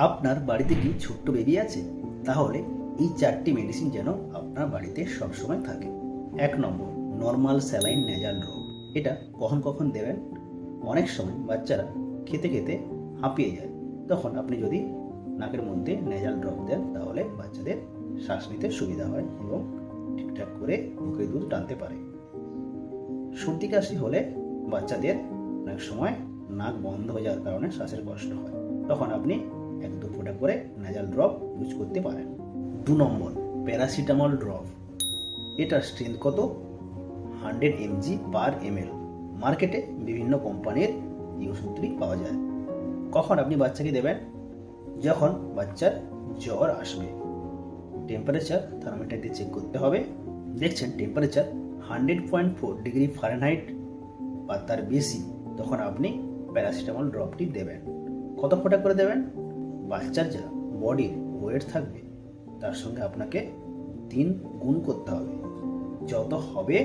আপনার বাড়িতে কি ছোট্ট বেবি আছে? তাহলে এই 4টি মেডিসিন যেন আপনার বাড়িতে সবসময় থাকে। 1 নম্বর, নর্মাল স্যালাইন নেজাল ড্রপ। এটা কখন কখন দেবেন? অনেক সময় বাচ্চারা খেতে খেতে হাঁপিয়ে যায়, তখন আপনি যদি নাকের মধ্যে নেজাল ড্রপ দেন তাহলে বাচ্চাদের শ্বাস নিতে সুবিধা হয় এবং ঠিকঠাক করে মুখে দুধ টানতে পারে। সর্দি কাশি হলে বাচ্চাদের অনেক সময় নাক বন্ধ হয়ে যাওয়ার কারণে শ্বাসের কষ্ট হয়, তখন আপনি 1-2 ফোঁটা করে নেজাল ড্রপ ইউজ করতে পারেন। 2 নম্বর, প্যারাসিটামল ড্রপ। এটার স্ট্রেংথ কত? 100 mg/ml। মার্কেটে বিভিন্ন কোম্পানির এই ওষুধটি পাওয়া যায়। কখন আপনি বাচ্চাকে দেবেন? যখন বাচ্চার জ্বর আসবে। টেম্পারেচার থার্মোমিটার দিয়ে চেক করতে হবে। দেখছেন টেম্পারেচার 100.4 ডিগ্রি ফারেনহাইট বা তার বেশি, তখন আপনি প্যারাসিটামল ড্রপটি দেবেন। কত ফোঁটা করে দেবেন? বাচ্চার যা বডির ওয়েট থাকবে তার সঙ্গে আপনাকে 3 গুণ করতে হবে। যত হবে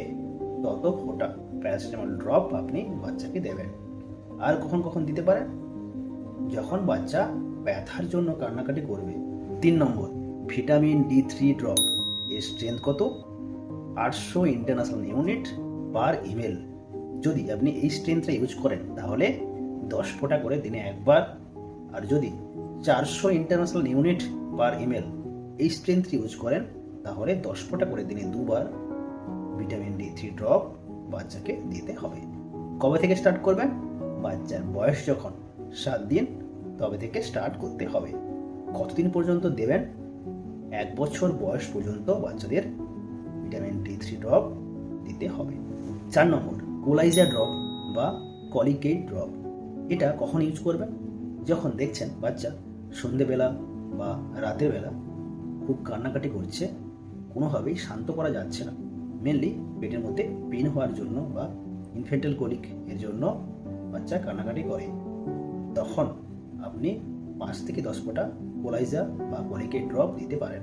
তত ফোঁটা প্যারাসিটামল ড্রপ আপনি বাচ্চাকে দেবেন। আর কখন কখন দিতে পারেন? যখন বাচ্চা ব্যথার জন্য কান্নাকাটি করবে। 3 নম্বর, ভিটামিন D3 ড্রপ। এর স্ট্রেংথ কত? 800 ইন্টারন্যাশনাল ইউনিট/ml। যদি আপনি এই স্ট্রেংথটা ইউজ করেন তাহলে 10 ফোঁটা করে দিনে একবার, আর যদি 400 ইন্টারন্যাশনাল ইউনিট/ml এই স্ট্রেংথটি ইউজ করেন তাহলে 10 ফোঁটা করে দিনে 2 বার ভিটামিন D3 ড্রপ বাচ্চাকে দিতে হবে। কবে থেকে স্টার্ট করবেন? বাচ্চার বয়স যখন 7 দিন তবে থেকে স্টার্ট করতে হবে। কতদিন পর্যন্ত দেবেন? 1 বছর বয়স পর্যন্ত বাচ্চাদের ভিটামিন D3 ড্রপ দিতে হবে। 4 নম্বর, কোলাইজা ড্রপ বা কলিকেট ড্রপ। এটা কখন ইউজ করবেন? যখন দেখছেন বাচ্চা সন্ধেবেলা বা রাতের বেলা খুব কান্নাকাটি করছে, কোনোভাবেই শান্ত করা যাচ্ছে না, মেনলি পেটের মধ্যে পেন হওয়ার জন্য বা ইনফেন্টাল কোলিক এর জন্য বাচ্চা কান্নাকাটি করে, তখন আপনি 5 থেকে 10 ফোঁটা কোলাইজা বা কলিকেট ড্রপ দিতে পারেন।